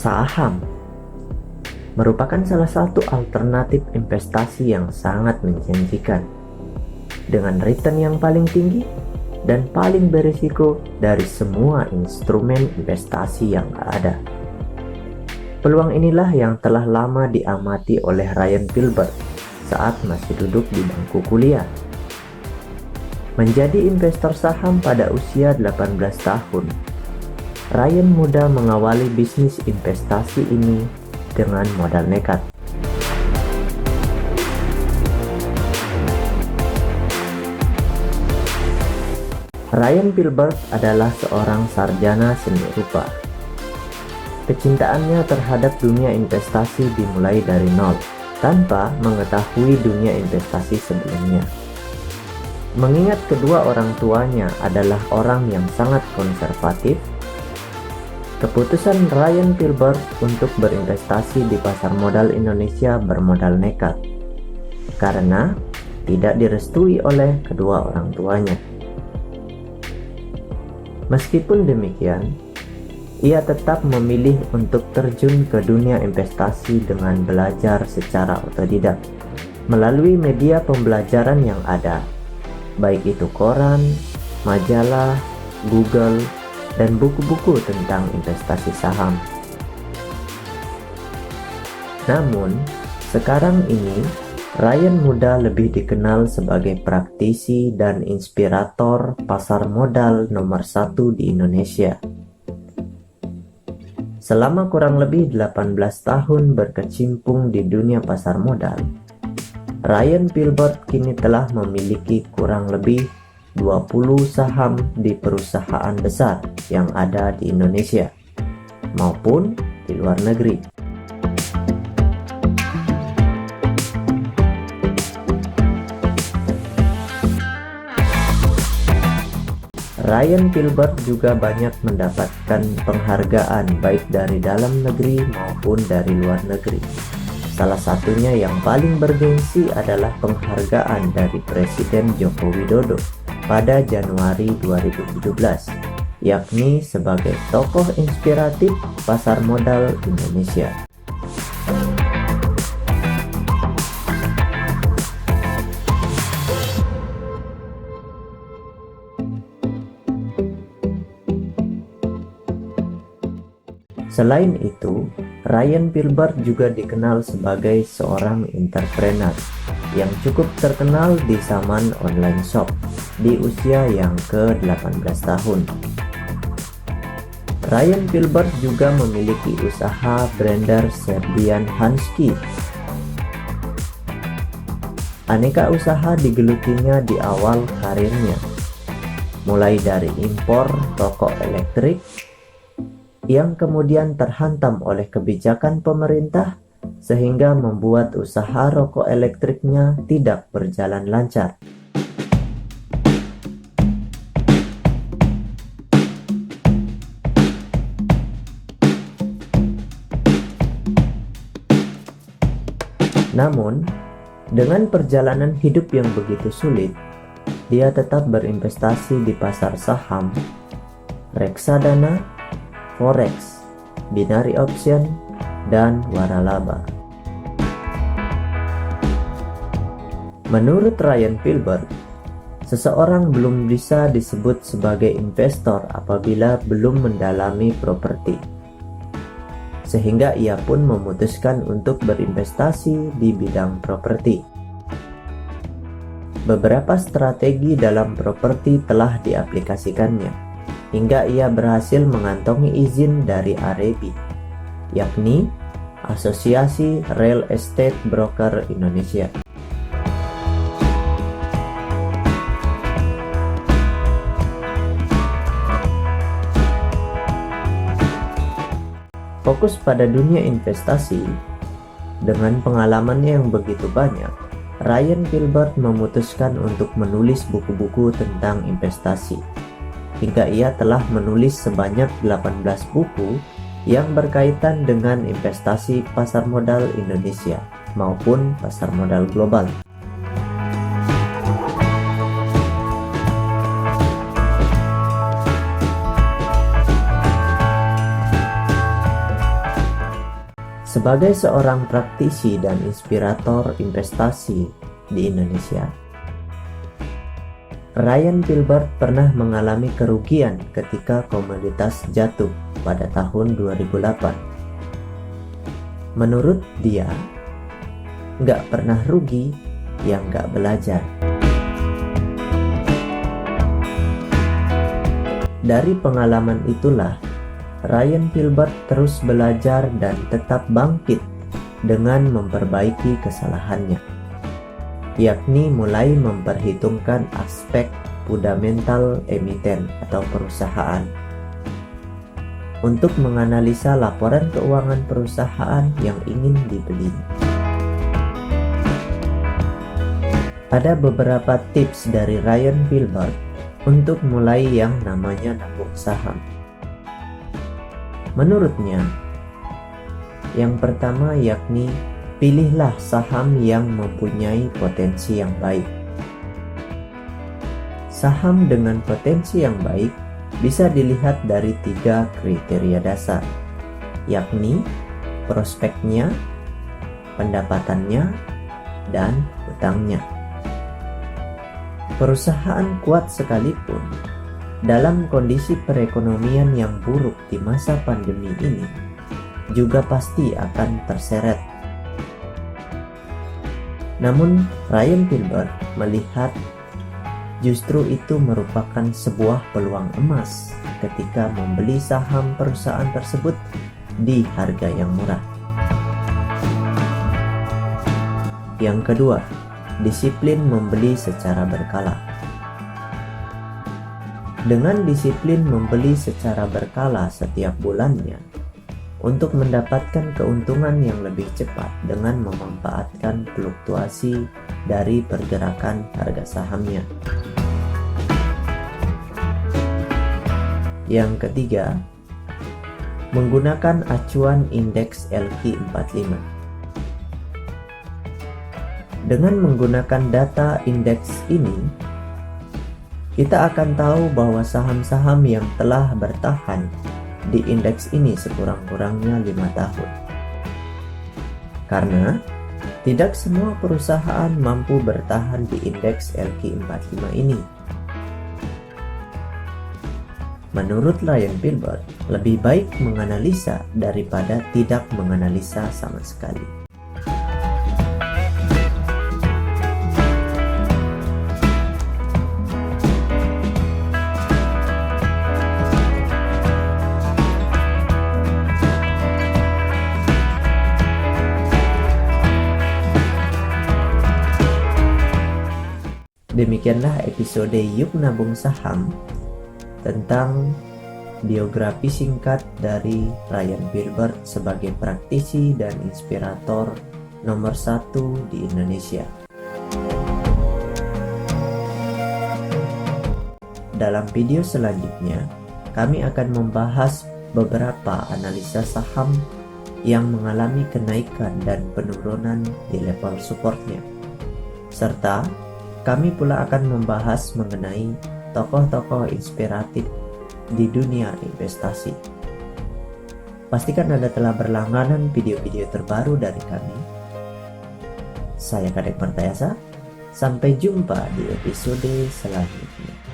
Saham merupakan salah satu alternatif investasi yang sangat menjanjikan, dengan return yang paling tinggi dan paling berisiko dari semua instrumen investasi yang ada. Peluang inilah yang telah lama diamati oleh Ryan Filbert saat masih duduk di bangku kuliah. Menjadi investor saham pada usia 18 tahun, Ryan muda mengawali bisnis investasi ini dengan modal nekat. Ryan Filbert adalah seorang sarjana seni rupa. Kecintaannya terhadap dunia investasi dimulai dari nol, tanpa mengetahui dunia investasi sebelumnya. Mengingat kedua orang tuanya adalah orang yang sangat konservatif, keputusan Ryan Filbert untuk berinvestasi di pasar modal Indonesia bermodal nekat, karena tidak direstui oleh kedua orang tuanya. Meskipun demikian, ia tetap memilih untuk terjun ke dunia investasi dengan belajar secara otodidak melalui media pembelajaran yang ada, baik itu koran, majalah, Google, dan buku-buku tentang investasi saham. Namun, sekarang ini Ryan muda lebih dikenal sebagai praktisi dan inspirator pasar modal nomor 1 di Indonesia. Selama kurang lebih 18 tahun berkecimpung di dunia pasar modal, Ryan Filbert kini telah memiliki kurang lebih 20 saham di perusahaan besar yang ada di Indonesia maupun di luar negeri. Ryan Filbert juga banyak mendapatkan penghargaan baik dari dalam negeri maupun dari luar negeri. Salah satunya yang paling bergengsi adalah penghargaan dari Presiden Joko Widodo pada Januari 2017, yakni sebagai tokoh inspiratif pasar modal Indonesia. Selain itu, Ryan Filbert juga dikenal sebagai seorang entrepreneur yang cukup terkenal di zaman online shop di usia yang ke-18 tahun. Ryan Filbert juga memiliki usaha blender Serbian Hanski. Aneka usaha digelutinya di awal karirnya, mulai dari impor rokok elektrik yang kemudian terhantam oleh kebijakan pemerintah sehingga membuat usaha rokok elektriknya tidak berjalan lancar. Namun, dengan perjalanan hidup yang begitu sulit, dia tetap berinvestasi di pasar saham, reksadana, forex, binary option, dan waralaba. Menurut Ryan Filbert, seseorang belum bisa disebut sebagai investor apabila belum mendalami properti, sehingga ia pun memutuskan untuk berinvestasi di bidang properti. Beberapa strategi dalam properti telah diaplikasikannya, hingga ia berhasil mengantongi izin dari AREBI, yakni Asosiasi Real Estate Broker Indonesia. Fokus pada dunia investasi, dengan pengalamannya yang begitu banyak, Ryan Filbert memutuskan untuk menulis buku-buku tentang investasi. Hingga ia telah menulis sebanyak 18 buku yang berkaitan dengan investasi pasar modal Indonesia maupun pasar modal global. Sebagai seorang praktisi dan inspirator investasi di Indonesia, Ryan Gilbert pernah mengalami kerugian ketika komoditas jatuh pada tahun 2008. Menurut dia, nggak pernah rugi yang nggak belajar. Dari pengalaman itulah, Ryan Gilbert terus belajar dan tetap bangkit dengan memperbaiki kesalahannya, yakni mulai memperhitungkan aspek fundamental emiten atau perusahaan untuk menganalisa laporan keuangan perusahaan yang ingin dibeli. Ada beberapa tips dari Ryan Gilbert untuk mulai yang namanya nabung saham. Menurutnya, yang pertama yakni pilihlah saham yang mempunyai potensi yang baik. Saham dengan potensi yang baik bisa dilihat dari 3 kriteria dasar, yakni prospeknya, pendapatannya, dan utangnya. Perusahaan kuat sekalipun dalam kondisi perekonomian yang buruk di masa pandemi ini juga pasti akan terseret. Namun Ryan Gilbert melihat justru itu merupakan sebuah peluang emas ketika membeli saham perusahaan tersebut di harga yang murah. Yang kedua, disiplin membeli secara berkala. Dengan disiplin membeli secara berkala setiap bulannya untuk mendapatkan keuntungan yang lebih cepat dengan memanfaatkan fluktuasi dari pergerakan harga sahamnya. Yang ketiga, menggunakan acuan indeks LQ45. Dengan menggunakan data indeks ini, kita akan tahu bahwa saham-saham yang telah bertahan di indeks ini sekurang-kurangnya 5 tahun. Karena tidak semua perusahaan mampu bertahan di indeks LQ45 ini. Menurut Ryan Gilbert, lebih baik menganalisa daripada tidak menganalisa sama sekali. Demikianlah episode Yuk Nabung Saham tentang biografi singkat dari Ryan Gilbert sebagai praktisi dan inspirator nomor 1 di Indonesia. Dalam video selanjutnya, kami akan membahas beberapa analisa saham yang mengalami kenaikan dan penurunan di level supportnya, serta kami pula akan membahas mengenai tokoh-tokoh inspiratif di dunia investasi. Pastikan Anda telah berlangganan video-video terbaru dari kami. Saya Kadek Martayasa, sampai jumpa di episode selanjutnya.